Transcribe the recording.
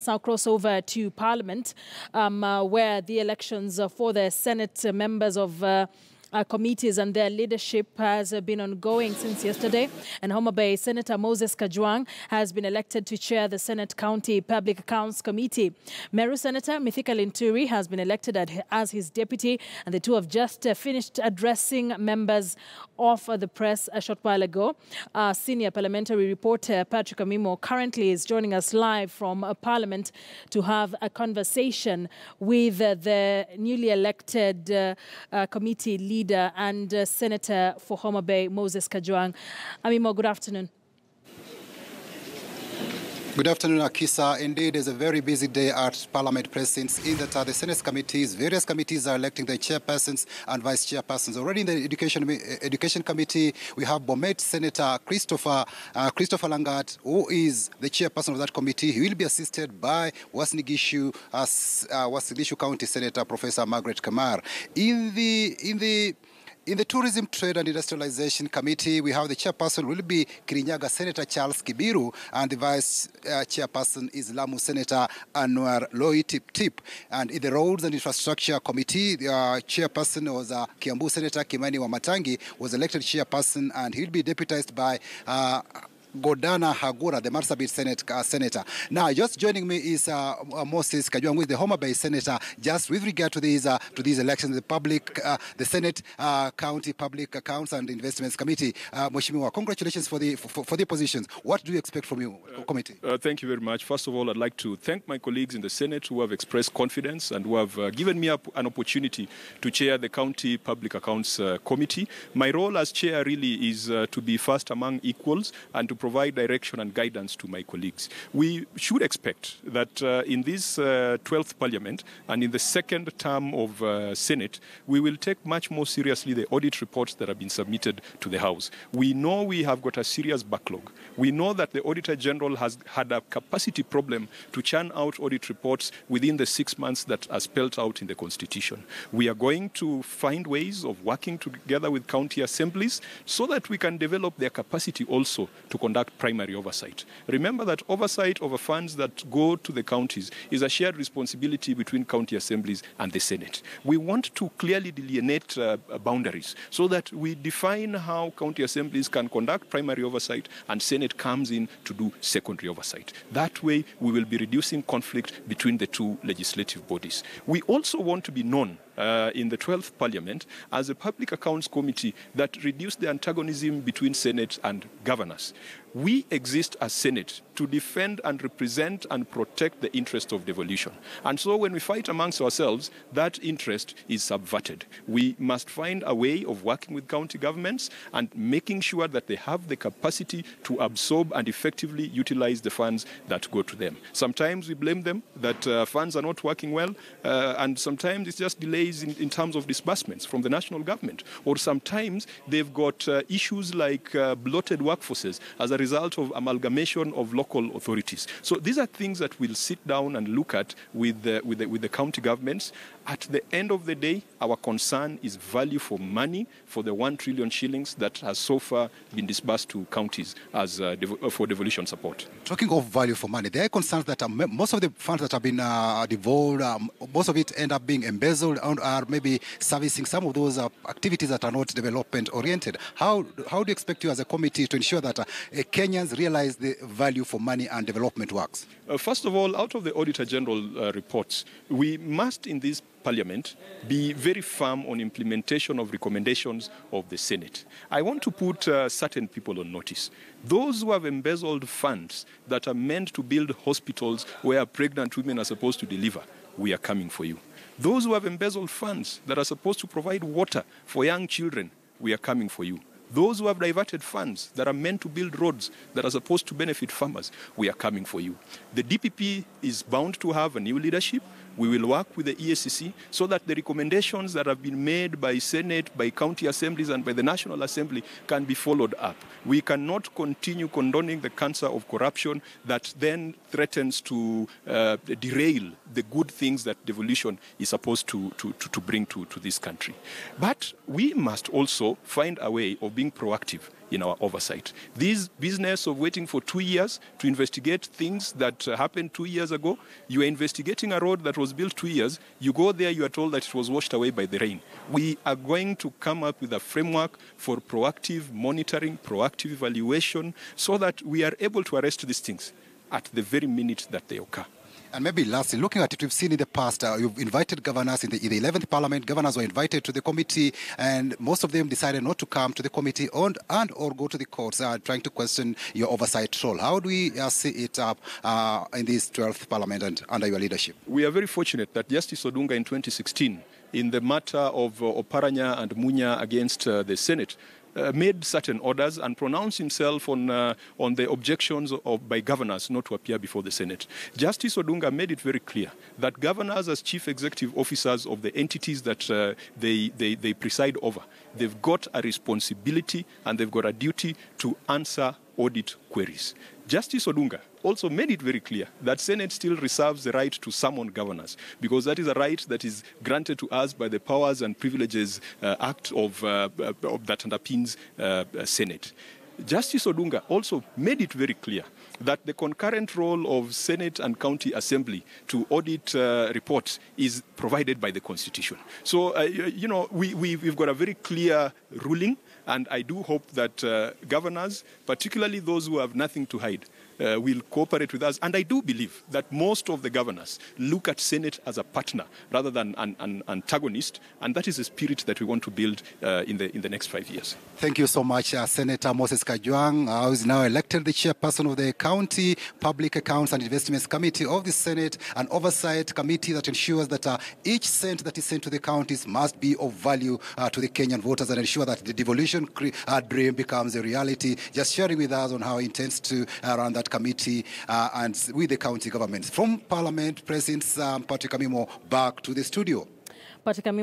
Let's now cross over to Parliament, where the elections for the Senate members of committees and their leadership has been ongoing since yesterday. And Homabay Senator Moses Kajwang has been elected to chair the Senate County Public Accounts Committee. Meru Senator Mithika Linturi has been elected as his deputy, and the two have just finished addressing members of the press a short while ago. Senior parliamentary reporter Patrick Amimo currently is joining us live from Parliament to have a conversation with the newly elected committee leader and Senator for Homabay, Moses Kajwang. Amimo, good afternoon. Good afternoon, Akisa. Indeed, it's a very busy day at Parliament Precincts in that the Senate committees, various committees are electing their chairpersons and vice chairpersons. Already in the Education Committee, we have Bomet Senator Christopher Langat, who is the chairperson of that committee. He will be assisted by Wasnigishu County Senator Professor Margaret Kamar. In the Tourism, Trade and Industrialization Committee, we have the chairperson will be Kirinyaga Senator Charles Kibiru, and the vice chairperson is Lamu Senator Anwar Loi Tip. And in the Roads and Infrastructure Committee, the chairperson was Kiambu Senator Kimani Wamatangi, was elected chairperson, and he'll be deputized by Godana Hagura, the Marsabit Senator. Now, just joining me is Moses Kajwang, with the Homabay Senator. Just with regard to these elections, the Senate County Public Accounts and Investments Committee. Mheshimiwa, congratulations for the positions. What do you expect from your committee? Thank you very much. First of all, I'd like to thank my colleagues in the Senate who have expressed confidence and who have given me an opportunity to chair the County Public Accounts Committee. My role as chair really is to be first among equals and to provide direction and guidance to my colleagues. We should expect that in this 12th Parliament and in the second term of Senate, we will take much more seriously the audit reports that have been submitted to the House. We know we have got a serious backlog. We know that the Auditor General has had a capacity problem to churn out audit reports within the 6 months that are spelled out in the Constitution. We are going to find ways of working together with county assemblies so that we can develop their capacity also to conduct primary oversight. Remember that oversight over funds that go to the counties is a shared responsibility between county assemblies and the Senate. We want to clearly delineate boundaries so that we define how county assemblies can conduct primary oversight and Senate comes in to do secondary oversight. That way, we will be reducing conflict between the two legislative bodies. We also want to be known in the 12th Parliament as a Public Accounts Committee that reduced the antagonism between Senate and governors. We exist as Senate to defend and represent and protect the interest of devolution. And so when we fight amongst ourselves, that interest is subverted. We must find a way of working with county governments and making sure that they have the capacity to absorb and effectively utilize the funds that go to them. Sometimes we blame them that funds are not working well, and sometimes it's just delays in terms of disbursements from the national government. Or sometimes they've got issues like bloated workforces as a result of amalgamation of local authorities. So these are things that we'll sit down and look at with the county governments. At the end of the day, our concern is value for money for the 1 trillion shillings that has so far been disbursed to counties as for devolution support. Talking of value for money, there are concerns that most of the funds that have been devolved, most of it end up being embezzled and are maybe servicing some of those activities that are not development oriented. How do you expect you as a committee to ensure that Kenyans realize the value for money and development works? First of all, out of the Auditor General reports, we must in this Parliament be very firm on implementation of recommendations of the Senate. I want to put certain people on notice. Those who have embezzled funds that are meant to build hospitals where pregnant women are supposed to deliver, we are coming for you. Those who have embezzled funds that are supposed to provide water for young children, we are coming for you. Those who have diverted funds that are meant to build roads that are supposed to benefit farmers, we are coming for you. The DPP is bound to have a new leadership. We will work with the EACC so that the recommendations that have been made by Senate, by county assemblies and by the National Assembly can be followed up. We cannot continue condoning the cancer of corruption that then threatens to derail the good things that devolution is supposed to bring to this country. But we must also find a way of being proactive in our oversight. This business of waiting for 2 years to investigate things that happened 2 years ago, you are investigating a road that was built 2 years, you go there, you are told that it was washed away by the rain. We are going to come up with a framework for proactive monitoring, proactive evaluation, so that we are able to arrest these things at the very minute that they occur. And maybe lastly, looking at it, we've seen in the past, you've invited governors in the 11th Parliament. Governors were invited to the committee, and most of them decided not to come to the committee or go to the courts, trying to question your oversight role. How do we see it up in this 12th Parliament and under your leadership? We are very fortunate that Justice Odunga in 2016, in the matter of Oparanya and Munya against the Senate, made certain orders and pronounced himself on the objections by governors not to appear before the Senate. Justice Odunga made it very clear that governors, as chief executive officers of the entities that they preside over, they've got a responsibility and they've got a duty to answer audit queries. Justice Odunga also made it very clear that Senate still reserves the right to summon governors, because that is a right that is granted to us by the Powers and Privileges Act that underpins Senate. Justice Odunga also made it very clear that the concurrent role of Senate and County Assembly to audit reports is provided by the Constitution. So, we've got a very clear ruling, and I do hope that governors, particularly those who have nothing to hide, will cooperate with us. And I do believe that most of the governors look at Senate as a partner rather than an antagonist, and that is a spirit that we want to build in the next 5 years. Thank you so much, Senator Moses Kajwang, who is now elected the chairperson of the County Public Accounts and Investments Committee of the Senate, an oversight committee that ensures that each cent that is sent to the counties must be of value to the Kenyan voters and ensure that the devolution dream becomes a reality. Just sharing with us on how he intends to run that committee and with the county governments. From Parliament, President Patrick Amimo, back to the studio. Patrick Amimo.